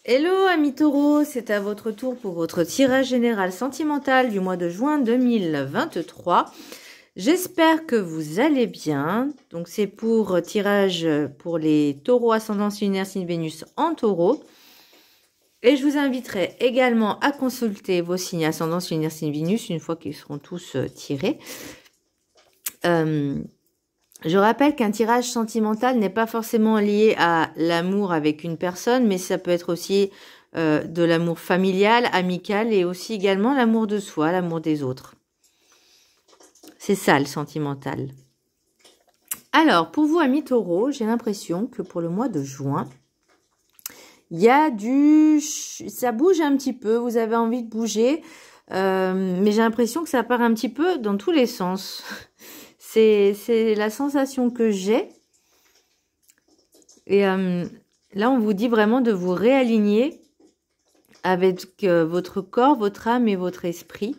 Hello amis taureaux, c'est à votre tour pour votre tirage général sentimental du mois de juin 2023. J'espère que vous allez bien. Donc c'est pour tirage pour les taureaux ascendant lunaire signe Vénus en taureau. Et je vous inviterai également à consulter vos signes ascendant lunaire signe Vénus une fois qu'ils seront tous tirés. Je rappelle qu'un tirage sentimental n'est pas forcément lié à l'amour avec une personne, mais ça peut être aussi de l'amour familial, amical et aussi également l'amour de soi, l'amour des autres. C'est ça le sentimental. Alors, pour vous, amis taureaux, j'ai l'impression que pour le mois de juin, il y a ça bouge un petit peu, vous avez envie de bouger, mais j'ai l'impression que ça part un petit peu dans tous les sens. C'est la sensation que j'ai. Et là, on vous dit vraiment de vous réaligner avec votre corps, votre âme et votre esprit.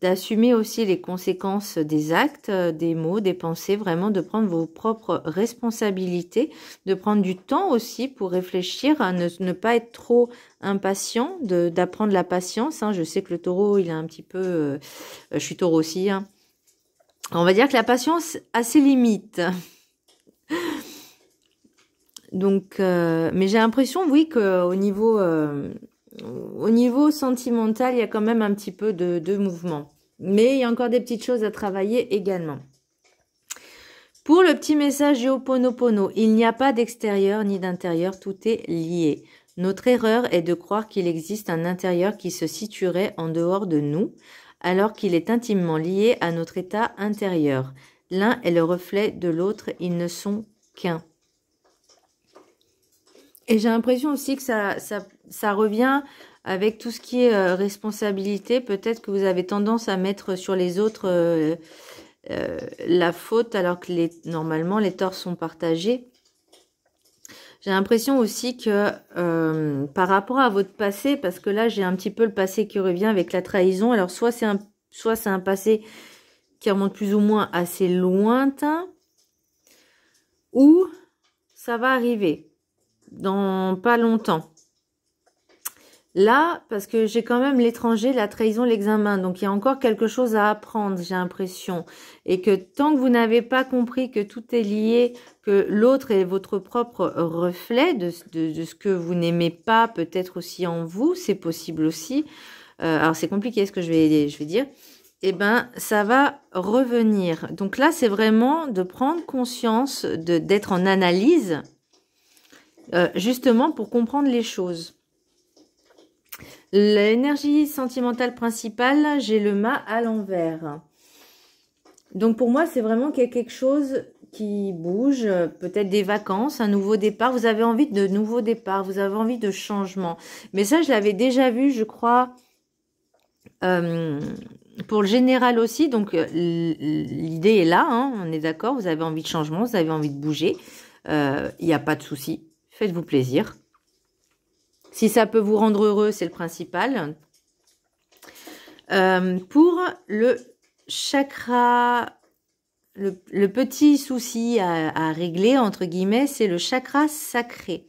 D'assumer aussi les conséquences des actes, des mots, des pensées. Vraiment de prendre vos propres responsabilités. De prendre du temps aussi pour réfléchir, à ne pas être trop impatient. D'apprendre la patience. Hein. Je sais que le taureau, il a un petit peu... je suis taureau aussi, hein. On va dire que la patience a ses limites. Donc, mais j'ai l'impression, oui, qu'au niveau sentimental, il y a quand même un petit peu de mouvement. Mais il y a encore des petites choses à travailler également. Pour le petit message du Ho'oponopono, il n'y a pas d'extérieur ni d'intérieur, tout est lié. Notre erreur est de croire qu'il existe un intérieur qui se situerait en dehors de nous, alors qu'il est intimement lié à notre état intérieur. L'un est le reflet de l'autre, ils ne sont qu'un. Et j'ai l'impression aussi que ça revient avec tout ce qui est responsabilité. Peut-être que vous avez tendance à mettre sur les autres la faute, alors que normalement les torts sont partagés. J'ai l'impression aussi que par rapport à votre passé, parce que là j'ai un petit peu le passé qui revient avec la trahison. Alors soit c'est un passé qui remonte plus ou moins assez lointain, ou ça va arriver dans pas longtemps. Là, parce que j'ai quand même l'étranger, la trahison, l'examen. Donc, il y a encore quelque chose à apprendre, j'ai l'impression. Et que tant que vous n'avez pas compris que tout est lié, que l'autre est votre propre reflet de ce que vous n'aimez pas, peut-être aussi en vous, c'est possible aussi. Alors, c'est compliqué ce que je vais dire. Eh ben, ça va revenir. Donc là, c'est vraiment de prendre conscience, d'être en analyse, justement pour comprendre les choses. L'énergie sentimentale principale, j'ai le mât à l'envers. Donc pour moi, c'est vraiment qu'il y a quelque chose qui bouge, peut-être des vacances, un nouveau départ. Vous avez envie de nouveaux départs, vous avez envie de changement. Mais ça, je l'avais déjà vu, je crois, pour le général aussi. Donc l'idée est là, hein, on est d'accord, vous avez envie de changement, vous avez envie de bouger. Il n'y a pas de souci, faites-vous plaisir. Si ça peut vous rendre heureux, c'est le principal. Pour le chakra, le petit souci à régler, entre guillemets, c'est le chakra sacré.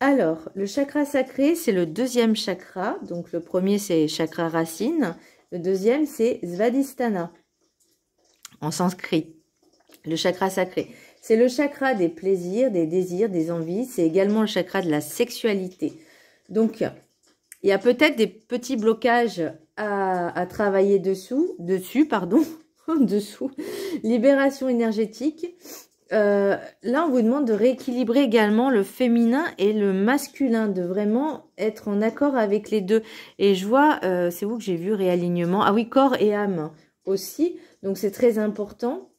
Alors, le chakra sacré, c'est le deuxième chakra. Donc, le premier, c'est chakra racine. Le deuxième, c'est Svadhisthana, en sanskrit. Le chakra sacré. C'est le chakra des plaisirs, des désirs, des envies. C'est également le chakra de la sexualité. Donc, il y a peut-être des petits blocages à travailler dessous. Libération énergétique. Là, on vous demande de rééquilibrer également le féminin et le masculin, de vraiment être en accord avec les deux. Et je vois, c'est où que j'ai vu réalignement. Ah oui, corps et âme aussi. Donc, c'est très important.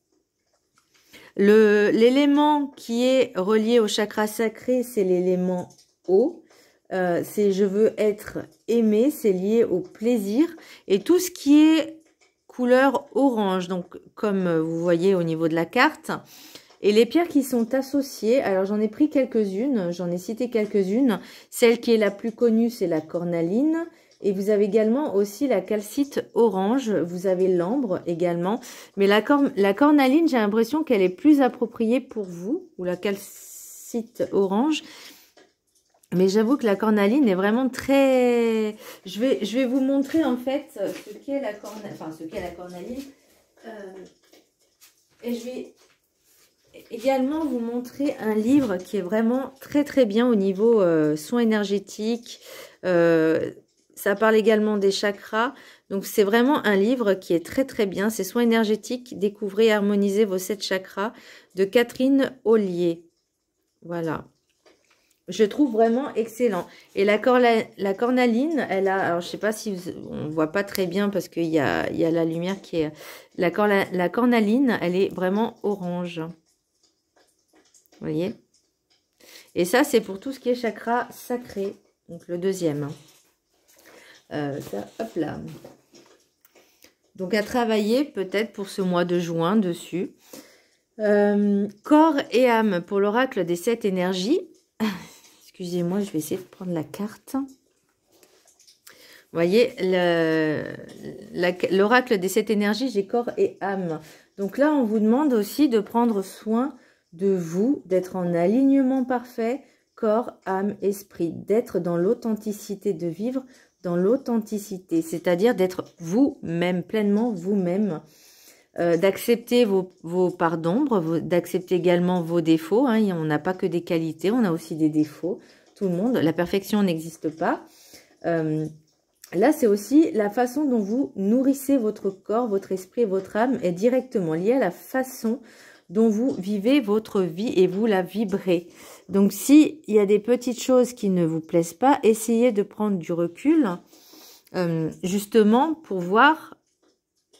L'élément qui est relié au chakra sacré, c'est l'élément eau. C'est je veux être aimé, c'est lié au plaisir. Et tout ce qui est couleur orange, donc comme vous voyez au niveau de la carte. Et les pierres qui sont associées, alors j'en ai pris quelques-unes, j'en ai cité quelques-unes. Celle qui est la plus connue, c'est la cornaline. Et vous avez également aussi la calcite orange, vous avez l'ambre également. Mais la cornaline, j'ai l'impression qu'elle est plus appropriée pour vous, ou la calcite orange. Mais j'avoue que la cornaline est vraiment très... Je vais vous montrer en fait ce qu'est la cornaline. Enfin, ce qu'est la cornaline. Et je vais également vous montrer un livre qui est vraiment très très bien au niveau soins énergétiques. Ça parle également des chakras. Donc c'est vraiment un livre qui est très très bien. C'est Soins énergétiques, découvrez et harmonisez vos 7 chakras de Catherine Ollier. Voilà. Je trouve vraiment excellent. Et la cornaline, elle a... Alors, je sais pas si on voit pas très bien parce qu'il y a la lumière qui est... La cornaline, elle est vraiment orange. Vous voyez? Et ça, c'est pour tout ce qui est chakra sacré. Donc, le deuxième. Ça, hop là. Donc, à travailler peut-être pour ce mois de juin dessus. Corps et âme pour l'oracle des 7 énergies. Excusez-moi, je vais essayer de prendre la carte. Vous voyez, l'oracle des 7 énergies, j'ai corps et âme. Donc là, on vous demande aussi de prendre soin de vous, d'être en alignement parfait, corps, âme, esprit, d'être dans l'authenticité, de vivre dans l'authenticité, c'est-à-dire d'être vous-même, pleinement vous-même, d'accepter vos parts d'ombre, d'accepter également vos défauts. Hein. On n'a pas que des qualités, on a aussi des défauts. Tout le monde, la perfection n'existe pas. Là, c'est aussi la façon dont vous nourrissez votre corps, votre esprit et votre âme est directement liée à la façon dont vous vivez votre vie et vous la vibrez. Donc, s'il y a des petites choses qui ne vous plaisent pas, essayez de prendre du recul, justement pour voir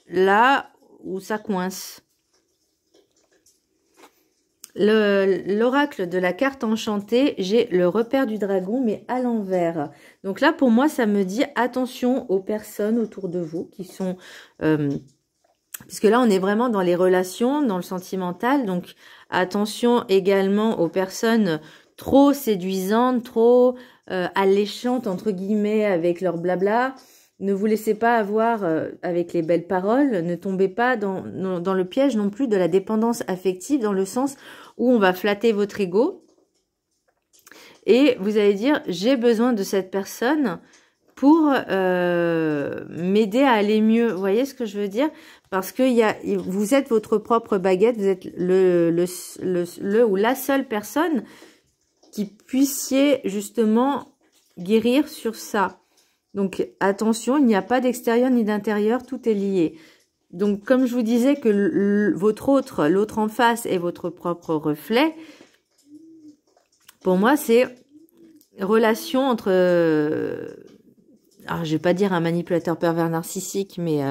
là où ça coince. L'oracle de la carte enchantée, j'ai le repère du dragon, mais à l'envers. Donc là, pour moi, ça me dit attention aux personnes autour de vous qui sont... puisque là, on est vraiment dans les relations, dans le sentimental. Donc, attention également aux personnes trop séduisantes, trop alléchantes, entre guillemets, avec leur blabla. Ne vous laissez pas avoir avec les belles paroles. Ne tombez pas dans le piège non plus de la dépendance affective, dans le sens où on va flatter votre ego. Et vous allez dire, j'ai besoin de cette personne pour m'aider à aller mieux. Vous voyez ce que je veux dire? Parce que vous êtes votre propre baguette, vous êtes le ou la seule personne qui puissiez justement guérir sur ça. Donc attention, il n'y a pas d'extérieur ni d'intérieur, tout est lié. Donc comme je vous disais que l'autre en face est votre propre reflet, pour moi c'est relation entre... alors je vais pas dire un manipulateur pervers narcissique, mais...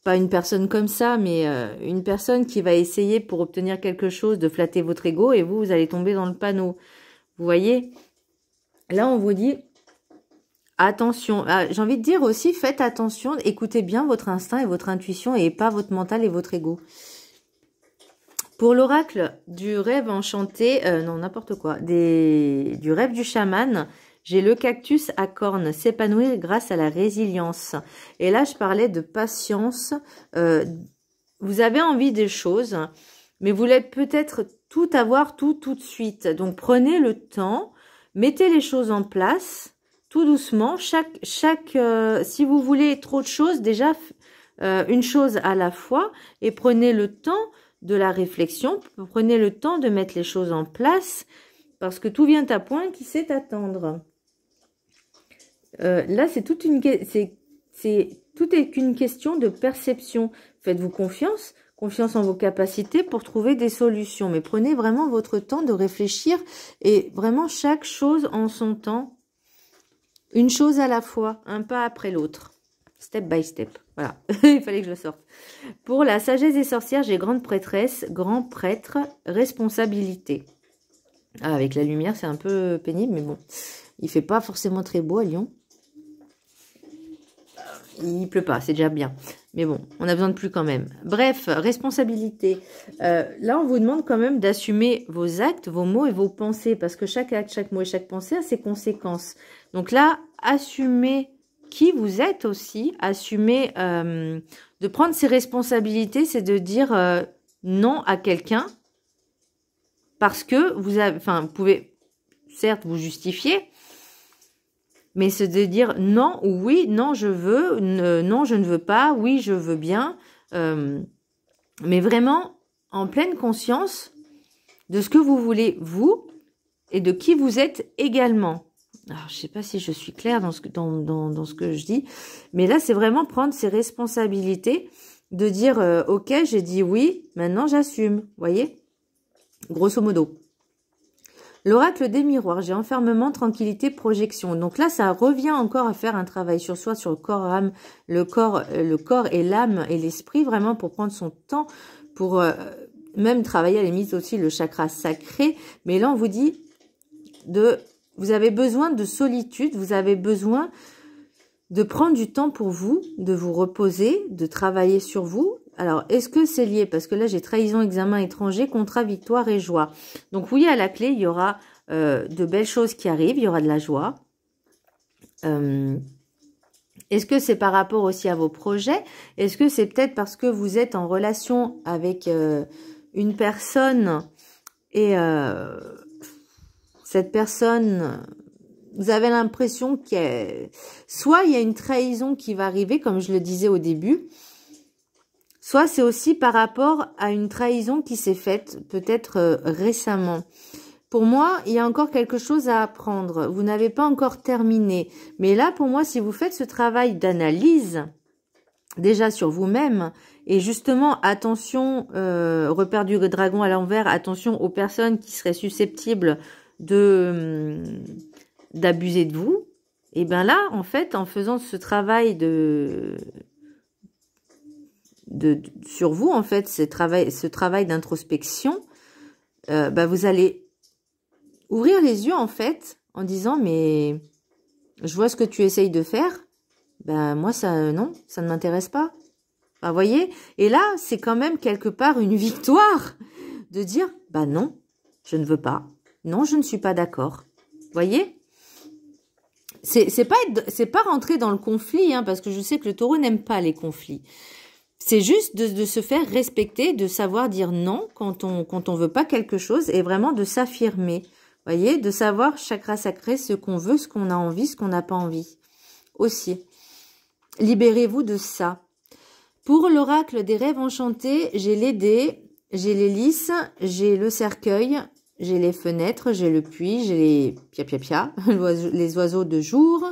pas une personne comme ça, mais une personne qui va essayer pour obtenir quelque chose de flatter votre ego et vous allez tomber dans le panneau. Vous voyez? Là, on vous dit attention. J'ai envie de dire aussi, faites attention, écoutez bien votre instinct et votre intuition et pas votre mental et votre ego. Pour l'oracle du rêve enchanté, non, n'importe quoi, du rêve du chaman, j'ai le cactus à cornes, s'épanouir grâce à la résilience. Et là, je parlais de patience. Vous avez envie des choses, mais vous voulez peut-être tout avoir tout de suite. Donc, prenez le temps, mettez les choses en place, tout doucement. Si vous voulez trop de choses, déjà, une chose à la fois. Et prenez le temps de la réflexion, prenez le temps de mettre les choses en place, parce que tout vient à point qui sait attendre. Là, tout est qu'une question de perception. Faites-vous confiance en vos capacités pour trouver des solutions. Mais prenez vraiment votre temps de réfléchir et vraiment chaque chose en son temps. Une chose à la fois, un pas après l'autre. Step by step. Voilà, il fallait que je le sorte. Pour la sagesse des sorcières, j'ai grande prêtresse, grand prêtre, responsabilité. Ah, avec la lumière, c'est un peu pénible, mais bon. Il fait pas forcément très beau à Lyon. Il pleut pas, c'est déjà bien. Mais bon, on a besoin de pluie quand même. Bref, responsabilité. Là, on vous demande quand même d'assumer vos actes, vos mots et vos pensées. Parce que chaque acte, chaque mot et chaque pensée a ses conséquences. Donc là, assumez qui vous êtes aussi. Assumez de prendre ses responsabilités. C'est de dire non à quelqu'un. Parce que vous pouvez certes vous justifier. Mais c'est de dire non ou oui, non je veux, non je ne veux pas, oui je veux bien. Mais vraiment en pleine conscience de ce que vous voulez vous et de qui vous êtes également. Alors je sais pas si je suis claire dans ce que, dans ce que je dis, mais là c'est vraiment prendre ses responsabilités, de dire ok j'ai dit oui, maintenant j'assume, voyez, grosso modo. L'oracle des miroirs, j'ai enfermement, tranquillité, projection. Donc là, ça revient encore à faire un travail sur soi, sur le corps, âme, le corps et l'âme et l'esprit, vraiment pour prendre son temps, pour même travailler à la limite aussi le chakra sacré. Mais là, on vous dit vous avez besoin de solitude, vous avez besoin de prendre du temps pour vous, de vous reposer, de travailler sur vous. Alors, est-ce que c'est lié? Parce que là, j'ai trahison, examen étranger, contrat, victoire et joie. Donc, oui, à la clé, il y aura de belles choses qui arrivent, il y aura de la joie. Est-ce que c'est par rapport aussi à vos projets? Est-ce que c'est peut-être parce que vous êtes en relation avec une personne et cette personne... Vous avez l'impression soit il y a une trahison qui va arriver, comme je le disais au début, soit c'est aussi par rapport à une trahison qui s'est faite peut-être récemment. Pour moi, il y a encore quelque chose à apprendre. Vous n'avez pas encore terminé. Mais là, pour moi, si vous faites ce travail d'analyse, déjà sur vous-même, et justement, attention, repère du dragon à l'envers, attention aux personnes qui seraient susceptibles d'abuser de vous, et bien là, en fait, en faisant ce travail sur vous, en fait, ce travail d'introspection, vous allez ouvrir les yeux, en fait, en disant, mais je vois ce que tu essayes de faire, moi, non, ça ne m'intéresse pas. Vous voyez? Et là, c'est quand même quelque part une victoire de dire, non, je ne veux pas. Non, je ne suis pas d'accord. Vous voyez? C'est pas rentrer dans le conflit, hein, parce que je sais que le taureau n'aime pas les conflits. C'est juste de se faire respecter, de savoir dire non quand on veut pas quelque chose et vraiment de s'affirmer. Voyez, de savoir chakra sacré ce qu'on veut, ce qu'on a envie, ce qu'on n'a pas envie. Aussi. Libérez-vous de ça. Pour l'oracle des rêves enchantés, j'ai les dés, j'ai les lys, j'ai le cercueil, j'ai les fenêtres, j'ai le puits, j'ai les pia-pia-pia, les oiseaux de jour,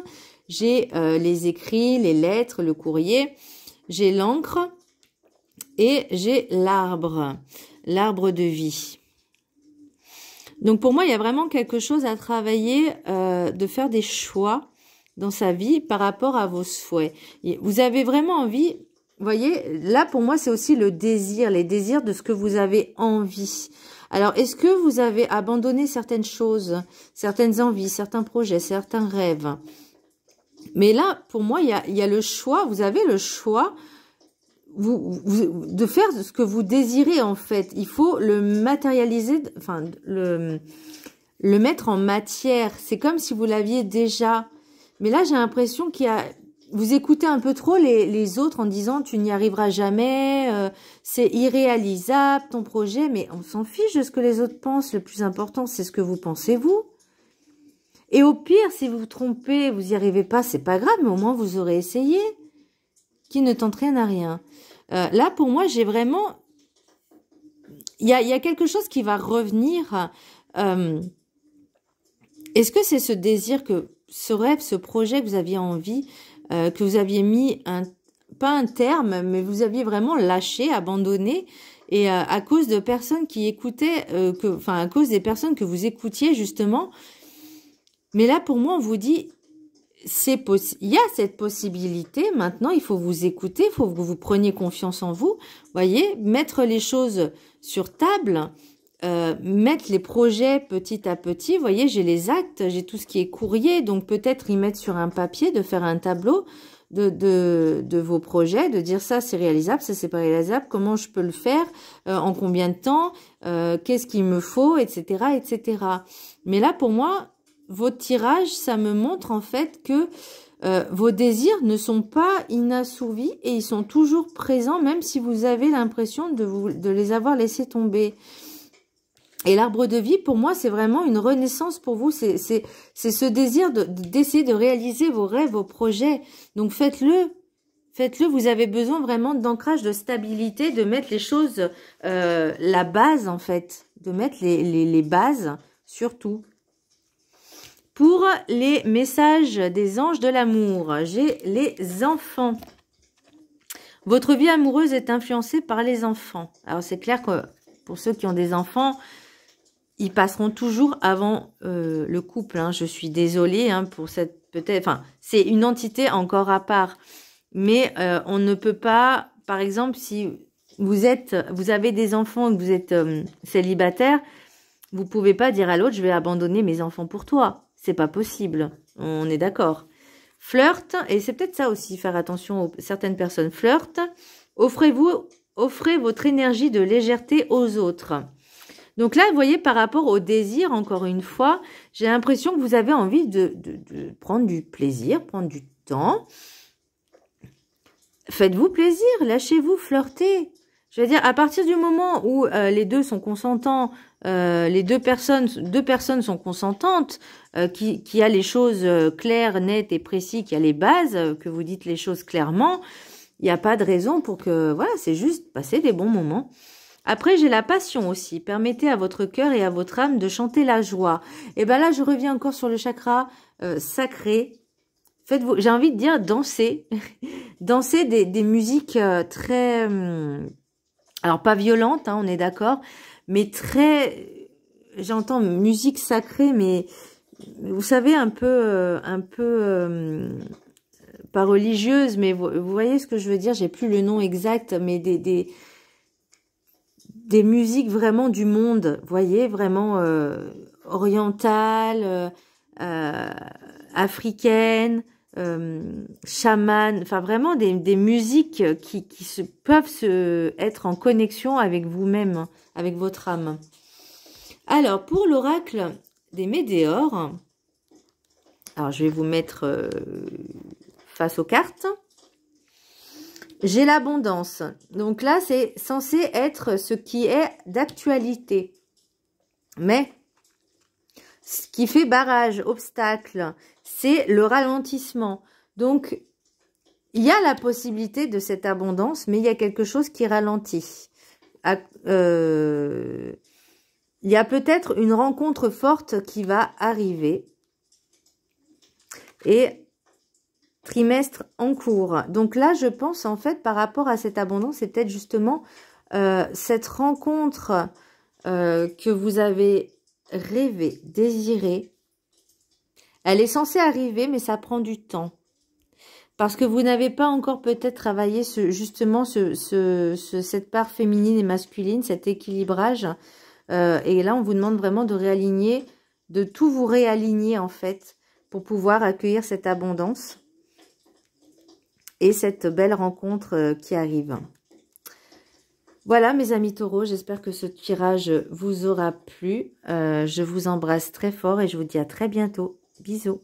j'ai les écrits, les lettres, le courrier, j'ai l'encre et j'ai l'arbre de vie. Donc pour moi, il y a vraiment quelque chose à travailler, de faire des choix dans sa vie par rapport à vos souhaits. Vous avez vraiment envie, vous voyez, là pour moi c'est aussi le désir, les désirs de ce que vous avez envie. Alors, est-ce que vous avez abandonné certaines choses, certaines envies, certains projets, certains rêves? Mais là, pour moi, il y a le choix, vous avez le choix de faire ce que vous désirez, en fait. Il faut le matérialiser, enfin, le mettre en matière. C'est comme si vous l'aviez déjà. Mais là, j'ai l'impression vous écoutez un peu trop les autres en disant tu n'y arriveras jamais, c'est irréalisable ton projet, mais on s'en fiche de ce que les autres pensent. Le plus important, c'est ce que vous pensez vous. Et au pire, si vous vous trompez, vous n'y arrivez pas, c'est pas grave, mais au moins vous aurez essayé. Qui ne tente rien à rien. Là, pour moi, j'ai vraiment... Il y a quelque chose qui va revenir. Est-ce que c'est ce désir ce rêve, ce projet que vous aviez envie, que vous aviez mis pas un terme, mais vous aviez vraiment lâché, abandonné, et à cause de personnes qui écoutaient, à cause des personnes que vous écoutiez justement. Mais là, pour moi, on vous dit, il y a cette possibilité. Maintenant, il faut vous écouter, il faut que vous preniez confiance en vous. Voyez, mettre les choses sur table. Mettre les projets petit à petit. Vous voyez, j'ai les actes, j'ai tout ce qui est courrier, donc peut-être y mettre sur un papier, de faire un tableau de vos projets, de dire ça c'est réalisable, ça c'est pas réalisable, comment je peux le faire, en combien de temps, qu'est-ce qu'il me faut, etc., etc. Mais là, pour moi, votre tirage, ça me montre en fait que vos désirs ne sont pas inassouvis et ils sont toujours présents, même si vous avez l'impression de les avoir laissés tomber. Et l'arbre de vie, pour moi, c'est vraiment une renaissance pour vous. C'est ce désir d'essayer de réaliser vos rêves, vos projets. Donc, faites-le. Faites-le. Vous avez besoin vraiment d'ancrage, de stabilité, de mettre les choses, la base, en fait. De mettre les bases, surtout. Pour les messages des anges de l'amour, j'ai les enfants. Votre vie amoureuse est influencée par les enfants. Alors, c'est clair que pour ceux qui ont des enfants, ils passeront toujours avant le couple. Hein. Je suis désolée pour cette peut-être. Enfin, c'est une entité encore à part. Mais on ne peut pas, par exemple, si vous avez des enfants et que vous êtes célibataire, vous pouvez pas dire à l'autre, je vais abandonner mes enfants pour toi. C'est pas possible. On est d'accord. Flirt, et c'est peut-être ça aussi, faire attention aux certaines personnes. Flirt, offrez votre énergie de légèreté aux autres. Donc là, vous voyez, par rapport au désir, encore une fois, j'ai l'impression que vous avez envie de prendre du plaisir, prendre du temps. Faites-vous plaisir, lâchez-vous, flirtez. Je veux dire, à partir du moment où les deux sont consentants, les deux personnes sont consentantes, qui a les choses claires, nettes et précises, qui a les bases, que vous dites les choses clairement, il n'y a pas de raison pour que, voilà, c'est juste passer des bons moments. Après, j'ai la passion aussi. Permettez à votre cœur et à votre âme de chanter la joie. Et ben là, je reviens encore sur le chakra sacré. Faites-vous, j'ai envie de dire danser. Danser des musiques très... alors, pas violentes, hein, on est d'accord. Mais très... j'entends musique sacrée, mais... vous savez, un peu pas religieuse, mais vous voyez ce que je veux dire. J'ai plus le nom exact, mais des musiques vraiment du monde, vous voyez, vraiment orientales, africaines, chamanes, enfin vraiment des musiques qui peuvent être en connexion avec vous-même, avec votre âme. Alors, pour l'oracle des météores, alors je vais vous mettre face aux cartes. J'ai l'abondance. Donc là, c'est censé être ce qui est d'actualité. Mais ce qui fait barrage, obstacle, c'est le ralentissement. Donc, il y a la possibilité de cette abondance, mais il y a quelque chose qui ralentit. Il y a peut-être une rencontre forte qui va arriver. Et trimestre en cours. Donc là, je pense en fait par rapport à cette abondance, c'est peut-être justement cette rencontre que vous avez rêvé, désiré. Elle est censée arriver, mais ça prend du temps. Parce que vous n'avez pas encore peut-être travaillé justement cette part féminine et masculine, cet équilibrage. Et là, on vous demande vraiment de réaligner, de tout vous réaligner en fait, pour pouvoir accueillir cette abondance. Et cette belle rencontre qui arrive. Voilà mes amis taureaux, j'espère que ce tirage vous aura plu. Je vous embrasse très fort et je vous dis à très bientôt. Bisous.